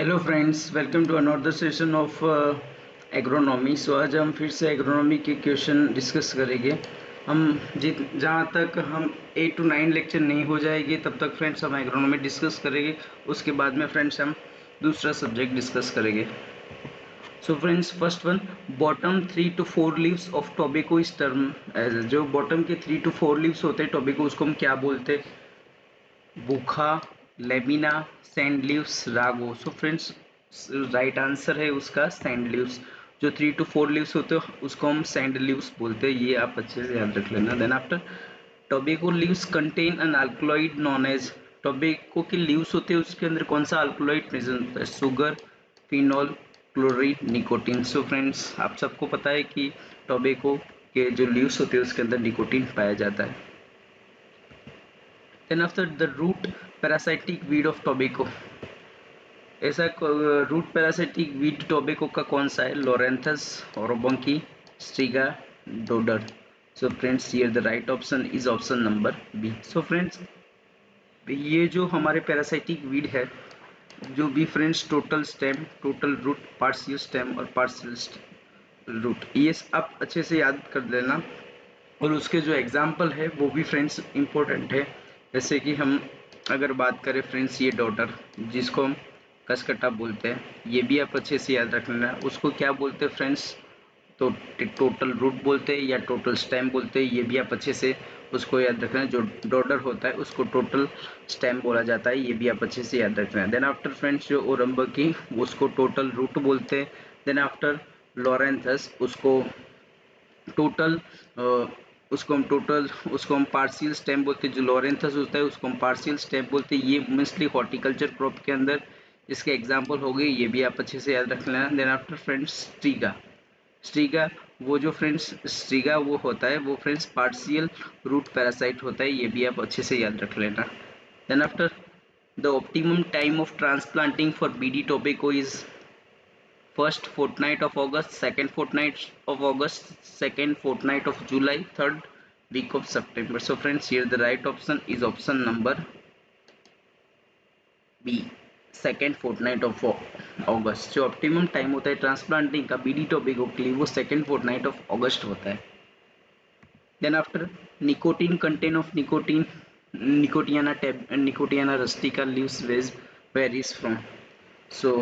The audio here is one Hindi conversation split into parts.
Hello friends, welcome to another session of agronomy. So आज हम फिर से एग्रोनॉमी के क्वेश्चन डिस्कस करेंगे। हम जहाँ तक हम 8 to 9 लेक्चर नहीं हो जाएगी तब तक फ्रेंड्स हम एग्रोनॉमी डिस्कस करेंगे। उसके बाद में फ्रेंड्स हम दूसरा सब्जेक्ट डिस्कस करेंगे। So friends, first one, bottom 3 to 4 leaves of tobacco is term as. जो बॉटम के 3 to 4 लीव्स होते हैं टोबैको, उसको हम क्या बोलते हैं? बुखा, लेमिना, सैंड लीव्स, रागो। सो फ्रेंड्स, राइट आंसर है उसका सैंड लीव्स। जो 3 to 4 लीव्स होते हैं उसको हम सैंड लीव्स बोलते हैं, ये आप अच्छे से याद रख लेना। Then after, tobacco leaves contain an alkaloid known as. Tobacco के लीव्स होते हैं उसके अंदर कौन सा अल्कलॉइड प्रेजेंट होता है? Sugar, phenol, chlorine, nicotine. So friends, आप सबको पता है कि टोबैको के जो लीव्स होते हैं उसके अंदर निकोटीन पाया जाता है। Then after, the root parasitic weed of tobacco, ऐसा रूट पैरासिटिक वीड टोबैको का कौन सा है? Loranthus, Orobanche, Striga, dodder. So friends, here the right option is option number B. So friends, ये जो हमारे पैरासिटिक वीड है, जो भी friends total stem, total root, partial stem और पार्शियल रूट, ये आप अच्छे से याद कर लेना। और उसके जो एग्जाम्पल है वो भी फ्रेंड्स इम्पोर्टेंट है। जैसे कि हम अगर बात करें फ्रेंड्स, ये डॉटर जिसको हम कसकट्टा बोलते हैं, ये भी आप अच्छे से याद रख लेना। उसको क्या बोलते हैं फ्रेंड्स? तो टोटल रूट बोलते हैं या टोटल स्टेम बोलते हैं, ये भी आप अच्छे से उसको याद रखना। जो डॉटर होता है उसको टोटल स्टेम बोला जाता है, ये भी आप अच्छे से याद रखना। देन आफ्टर फ्रेंड्स, जो ओरम्बकी उसको टोटल रूट बोलते हैं। देन आफ्टर, लोरेंथस उसको टोटल उसको हम पार्शियल स्टेम बोलते हैं। जो लोरेंथस होता है उसको हम पार्शियल स्टेम बोलते हैं। ये मोस्टली हॉर्टिकल्चर क्रॉप के अंदर इसके एग्जाम्पल हो गए, ये भी आप अच्छे से याद रख लेना। Then after friends, Striga. Striga वो जो फ्रेंड्स स्ट्रीगा वो होता है, वो फ्रेंड्स पार्शियल रूट पैरासाइट होता है, ये भी आप अच्छे से याद रख लेना। Then after, the optimum time of transplanting for BD tobacco is first fortnight of August, second fortnight of August, second fortnight of July, third week of September. So friends, here the right option is option number B, second fortnight of August। जो ऑप्टिमम टाइम होता है ट्रांसप्लांटिंग का बीडी टोबैको के लिए, वो सेकेंड फोर्टनाइट ऑफ अगस्त होता है। Then after, nicotine content of nicotine, Nicotiana rustica leaves varies from. So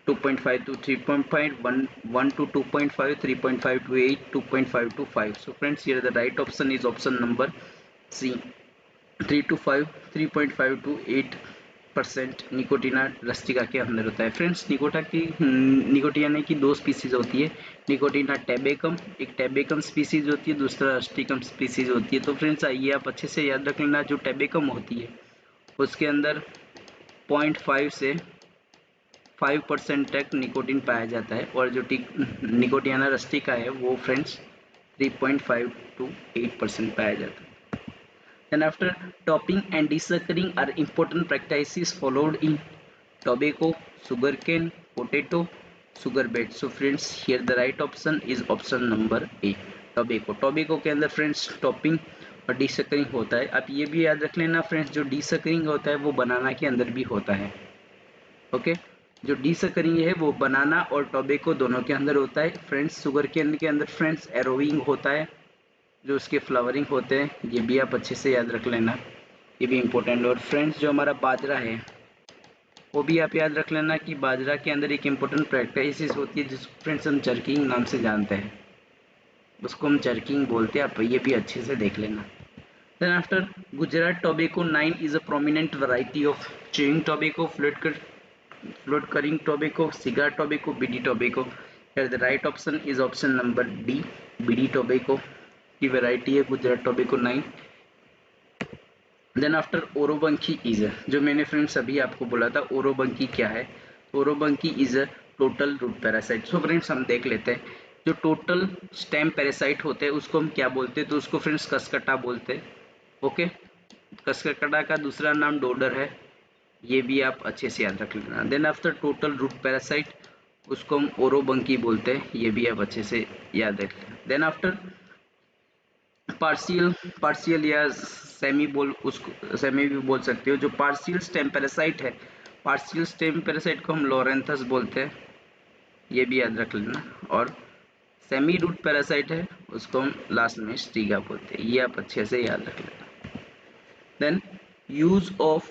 2.5 to 3.5, 1 to 2.5, 3.5 to 8, 2.5 to 5. So friends, here the right option is option number C, 3 to 5, 3.5 to 8% निकोटिना rustica के अंदर होता है। फ्रेंड्स, निकोटियाना की दो स्पीसीज होती है, निकोटिना टेबेकम, एक टेबेकम स्पीसीज होती है, दूसरा रस्टिकम स्पीसीज होती है। तो फ्रेंड्स, आइए आप अच्छे से याद रख लेना। जो टेबेकम होती है उसके अंदर 0.5 से 5% तक निकोटीन पाया जाता है, और जो निकोटियाना रस्टिका है वो फ्रेंड्स 3.5 to 8% पाया जाता है। Then after, topping and desuckering are important practices followed in tobacco, sugarcane, potato, sugar beet. So friends, here the right option is option number A, tobacco। tobacco के अंदर फ्रेंड्स टॉपिंग और डिसकरिंग होता है। आप ये भी याद रख लेना फ्रेंड्स, जो डिसकरिंग होता है वो बनाना के अंदर भी होता है। ओके, जो डिसकरिंग है वो बनाना और टोबैको दोनों के अंदर होता है। फ्रेंड्स, शुगर केन के अंदर फ्रेंड्स एरोविंग होता है, जो उसके फ्लावरिंग होते हैं, ये भी आप अच्छे से याद रख लेना, ये भी इम्पोर्टेंट। और फ्रेंड्स, जो हमारा बाजरा है वो भी आप याद रख लेना कि बाजरा के अंदर एक इम्पोर्टेंट प्रैक्टिस होती है जिसको फ्रेंड्स हम चरकिंग नाम से जानते हैं, उसको हम चरकिंग बोलते हैं। आप ये भी अच्छे से देख लेना। Then after, Gujarat tobacco 9 is a prominent variety of chewing tobacco, float cutting tobacco, cigar tobacco, BD tobacco। Here the right option is option number D, BD tobacco की वैरायटी है Gujarat tobacco 9। Then after, orobanche is, जो मैंने फ्रेंड्स अभी आपको बोला था ओरोबंकी क्या है, Orobanche is a total root parasite. So friends, हम देख लेते हैं। जो टोटल स्टेम पैरासाइट होते हैं उसको हम क्या बोलते हैं? तो उसको फ्रेंड्स कसकट्टा बोलते हैं। ओके, कसकट्टा का दूसरा नाम डोडर है, ये भी आप अच्छे से याद रख लेना। Then after, total root parasite उसको हम ओरोबंकी बोलते हैं, ये भी आप अच्छे से याद रख लेना। देन आफ्टर, पार्शियल या सेमी भी बोल सकते हो। जो पार्शियल स्टेम पैरासाइट है पार्शियल स्टेम पैरासाइट को हम लोरेंथस बोलते हैं, ये भी याद रख लेना। और सेमी रूट पैरासाइट है, उसको हम लास्ट में स्ट्रीगा बोलते हैं, ये आप अच्छे से याद रख लेना। Then use of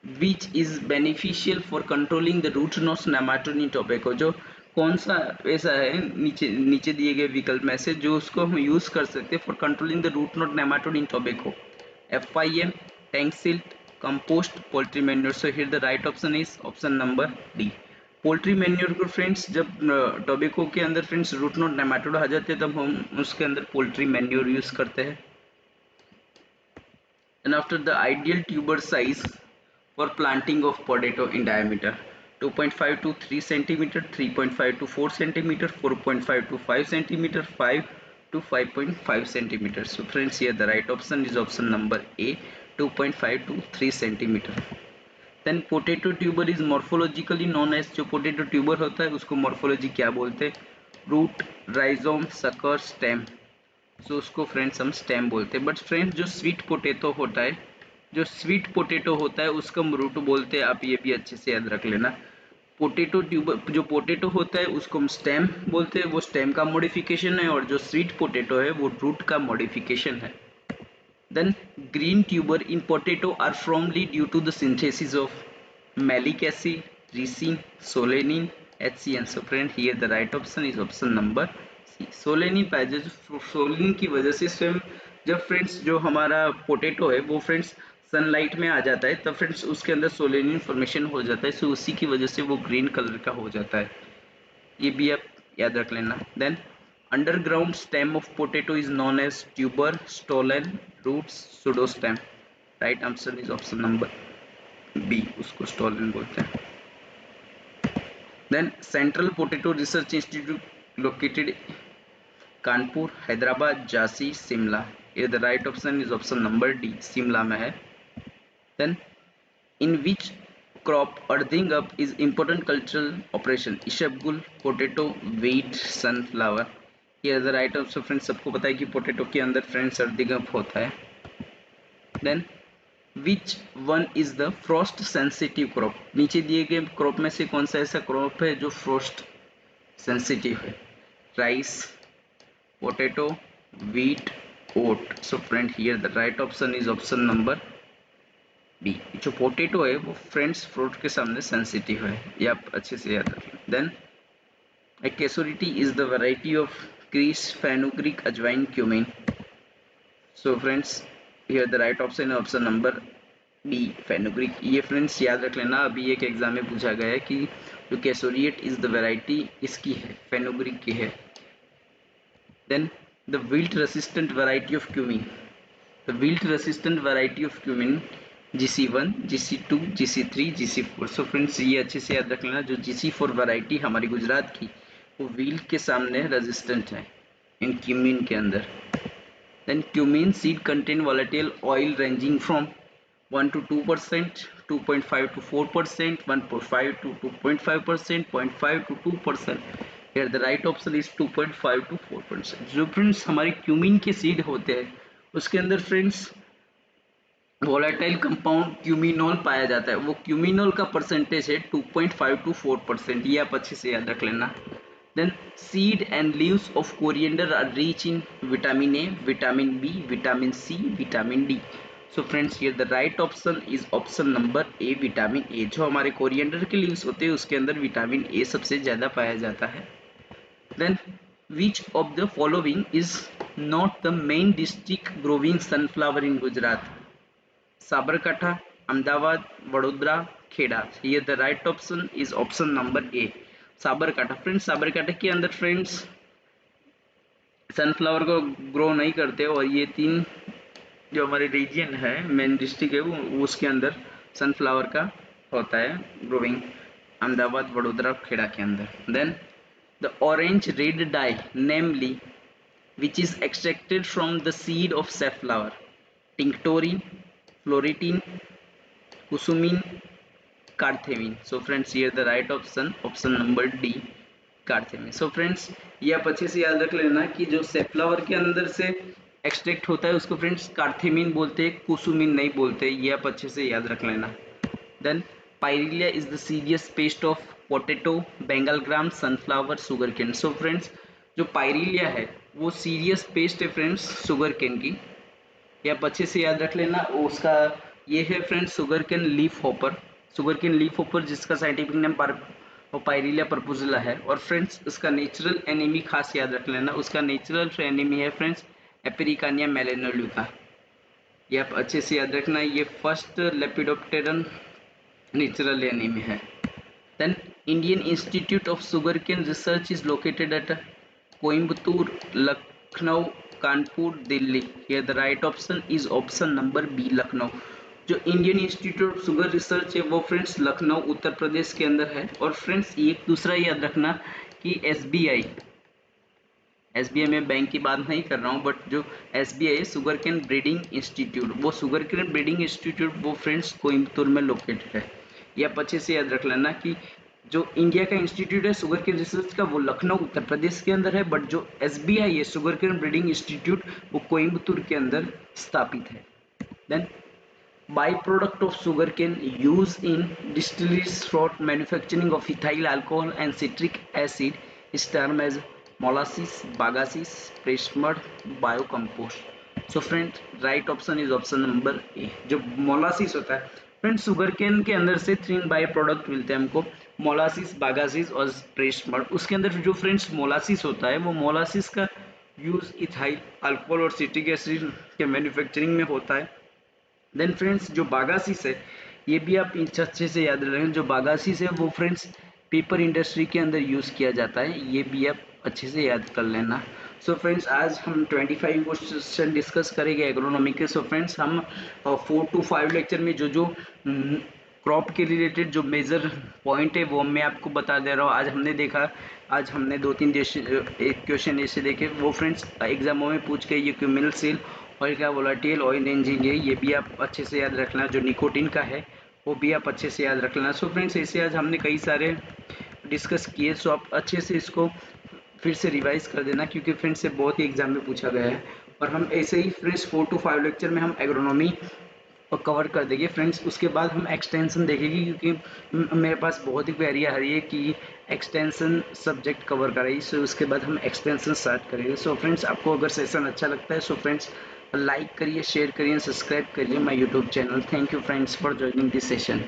which is beneficial for controlling the root knot nematode in tobacco, जो कौन सा ऐसा है नीचे नीचे दिए गए विकल्प में से जो उसको हम यूज कर सकते हैं for controlling the root knot nematode in tobacco? FIM, tank silt, compost, poultry manure. So here the right option is option number D, poultry manure को फ्रेंड्स जब टोबैको के अंदर फ्रेंड्स रूट नॉट नेमाटोड आ जाते हैं तब हम उसके अंदर पोल्ट्री मैन्योर यूज करते हैं। And after the ideal tuber size for planting of potato in diameter 2.5 to 3 centimeter, 3.5 to 4 centimeter, 4.5 to 5 centimeter, 5 to 5.5 centimeter. So friends, here the right option is option number A, 2.5 to 3 centimeter. Then potato tuber is morphologically known as, जो potato tuber होता है उसको morphology क्या बोलते हैं? Root, rhizome, sucker, stem. सो उसको फ्रेंड्स हम स्टेम बोलते हैं। बट फ्रेंड्स जो स्वीट पोटैटो होता है उसका हम रूट बोलते हैं, आप ये भी अच्छे से याद रख लेना। पोटैटो ट्यूबर जो पोटैटो होता है उसको हम स्टेम बोलते हैं, वो स्टेम का मॉडिफिकेशन है, और जो स्वीट पोटैटो है वो रूट का मॉडिफिकेशन है। Then green tuber in potato are formally due to the synthesis of malic acid, ricin, solanine, HCN. So friend here the right option is option number solanine पाया जाए। सोलेनिन की वजह से स्वयं जब फ्रेंड्स जो हमारा पोटैटो है वो फ्रेंड्स सनलाइट में आ जाता है तब फ्रेंड्स उसके अंदर सोलेनिन फॉर्मेशन हो जाता है, सो उसी की वजह से वो ग्रीन कलर का हो जाता है, ये भी आप याद रख लेना। Then underground stem of potato is known as tuber, stolon, roots, pseudostem. Right answer is option number B, उसको स्टोलन बोलते हैं। Then central potato research institute located Kanpur, Hyderabad, Jhansi, Shimla. ये the right option is option number D, Shimla में है। Then in which crop earthing up is important cultural operation? इसबगुल, पोटैटो, व्हीट, सनफ्लावर। ये द राइट ऑप्शन फ्रेंड्स, सबको पता है कि पोटैटो के अंदर फ्रेंड्स अर्थिंग अप होता है। Then which one is the frost sensitive crop? नीचे दिए गए क्रॉप में से कौन सा ऐसा क्रॉप है जो फ्रॉस्ट सेंसिटिव है? Rice, potato, wheat, oat. So friend here the right option is option number B. जो पोटैटो है वो फ्रेंड्स फ्रूट के सामने सेंसिटिव है, ये आप अच्छे से याद रखें। Then a cassoulet is the variety of grease, fenugreek, ajwain, cumin. So friends here the right option is option number B, fenugreek. ये फ्रेंड्स याद रख लेना, अभी एक एग्जाम में पूछा गया है कि जो कैसोरिएट इज द वैरायटी इसकी है, फेनुग्रीक की है। Then the wilt resistant variety of cumin. The wilt resistant variety of cumin GC1, GC2, GC3, GC4. So friends ये अच्छे से याद रख लेना, जो GC4 वैरायटी हमारी गुजरात की वो wilt के सामने रेजिस्टेंट है इन क्यूमिन के अंदर। Then cumin seed contain volatile oil ranging from 1 to 2%, 2.5 to 4%, 1.5 to 2.5%, 0.5 to 2%. Here the right option is 2.5 to 4%. जो फ्रेंड्स हमारे क्यूमिन के सीड होते हैं उसके अंदर फ्रेंड्स वोलेटाइल कंपाउंड क्यूमिनोल पाया जाता है, वो क्यूमिनोल का परसेंटेज है 2.5 to 4%, ये आप अच्छे से याद रख लेना। Then seed and leaves of coriander are rich in vitamin A, vitamin B, vitamin C, vitamin D. So friends here the right option is option number A, vitamin A. जो हमारे कोरिएंडर के लीव्स होते हैं उसके अंदर विटामिन ए सबसे ज़्यादा पाया जाता है। Then which of the following is not the main district growing sunflower in Gujarat? Sabarkantha, Ahmedabad, Vadodara, Kheda. Here the right option is option number A, Sabarkantha. Friends Sabarkantha के अंदर फ्रेंड्स सनफ्लावर को ग्रो नहीं करते, और ये तीन जो हमारे रीजन है मेन डिस्ट्रिक्ट है वो उसके अंदर सनफ्लावर का होता है ग्रोइंग, अहमदाबाद, वडोदरा, खेड़ा के अंदर। Then the orange red dye namely which is extracted from the seed of safflower? Tinctorin, floritin, kusumin, carthamin. So friends here the right option option number D, carthamin. So friends ये आप अच्छे से याद रख लेना कि जो सैफफ्लावर के अंदर से एक्सट्रैक्ट होता है उसको फ्रेंड्स कार्थेमिन बोलते हैं, कुसुमिन नहीं बोलते, ये आप अच्छे से याद रख लेना। Then pyrilla is the serious pest of potato, Bengal gram, sunflower, sugar cane. So friends जो पायरिलिया है वो सीरियस पेस्ट है फ्रेंड्स शुगर केन की, ये आप अच्छे से याद रख लेना। उसका ये है friends sugar cane leaf hopper, sugar cane leaf hopper जिसका साइंटिफिक नेम पायरिलिया पर्पुजुला है। और फ्रेंड्स उसका नेचुरल एनिमी खास याद रख लेना, उसका नेचुरल एनिमी है फ्रेंड्स एपिरिकानिया मेलेनोल्यूका, ये आप अच्छे से याद रखना, ये फर्स्ट लेपिडोप्टेरन नेचुरल एनिमी है। Then Indian Institute of Sugar Cane Research is located at Coimbatore, Lucknow, Kanpur, Delhi. Here the right option is option number B, Lucknow. जो Indian Institute of Sugar Research है वो फ्रेंड्स लखनऊ उत्तर प्रदेश के अंदर है। और फ्रेंड्स ये दूसरा याद रखना कि एसबीआई में बैंक की बात नहीं कर रहा हूँ, बट जो SBI sugar cane breeding institute, वो शुगर केन ब्रीडिंग इंस्टीट्यूट वो फ्रेंड्स कोयम्बतूर में लोकेटेड है। ये आप अच्छे से याद रख लेना कि जो इंडिया का इंस्टीट्यूट है शुगर केन रिसर्च का वो लखनऊ उत्तर प्रदेश के अंदर है, बट जो एसबीआई है शुगर केन ब्रीडिंग इंस्टीट्यूट वो कोयम्बतूर के अंदर स्थापित है। Then byproduct of sugarcane used in distilleries for manufacturing of ethyl alcohol and citric acid is termed as molasses, bagasse, pressed mud, biocompost। so friends right option is option number A। जो मोलासिस होता है फ्रेंड्स शुगर केन के अंदर से 3 बाई प्रोडक्ट मिलते हैं हमको, मोलासिस, बागासिस और प्रेस्ड मड। उसके अंदर जो फ्रेंड्स मोलासिस होता है वो मोलासिस का यूज इथाइल अल्कोहल और सिट्रिक एसिड के मैन्युफैक्चरिंग में होता है। देन फ्रेंड्स जो बागासीस है ये भी आप अच्छे से याद रखें, जो बागासीस है वो फ्रेंड्स पेपर इंडस्ट्री के अंदर यूज़ किया जाता है, ये भी आप अच्छे से याद कर लेना। सो फ्रेंड्स आज हम 25 क्वेश्चन डिस्कस करेंगे एग्रोनॉमी के। सो फ्रेंड्स हम 4 to 5 लेक्चर में जो क्रॉप के रिलेटेड जो मेजर पॉइंट है वो मैं आपको बता दे रहा हूँ। आज हमने देखा, आज हमने 2-3 एक क्वेश्चन ऐसे देखे वो फ्रेंड्स एग्जामों में पूछ के, ये क्यूमिनल सेल ऑयल का वोलाटाइल ऑयल रेंजिंग है, ये भी आप अच्छे से याद रखना। जो निकोटिन का है वो भी आप अच्छे से याद रख लेना। सो फ्रेंड्स ऐसे आज हमने कई सारे डिस्कस किए, सो आप अच्छे से इसको फिर से रिवाइज कर देना क्योंकि फ्रेंड्स से बहुत ही एग्जाम में पूछा गया है। और हम ऐसे ही फ्रेंड्स 4 to 5 लेक्चर में हम एग्रोनॉमी और कवर कर देंगे फ्रेंड्स। उसके बाद हम एक्सटेंशन देखेंगे क्योंकि मेरे पास बहुत ही क्वेरी आ रही है कि एक्सटेंशन सब्जेक्ट कवर कराइए, सो उसके बाद हम एक्सटेंशन स्टार्ट करेंगे। सो फ्रेंड्स आपको अगर सेशन अच्छा लगता है सो फ्रेंड्स लाइक करिए, शेयर करिए, सब्सक्राइब करिए my YouTube channel. Thank you friends for joining this session.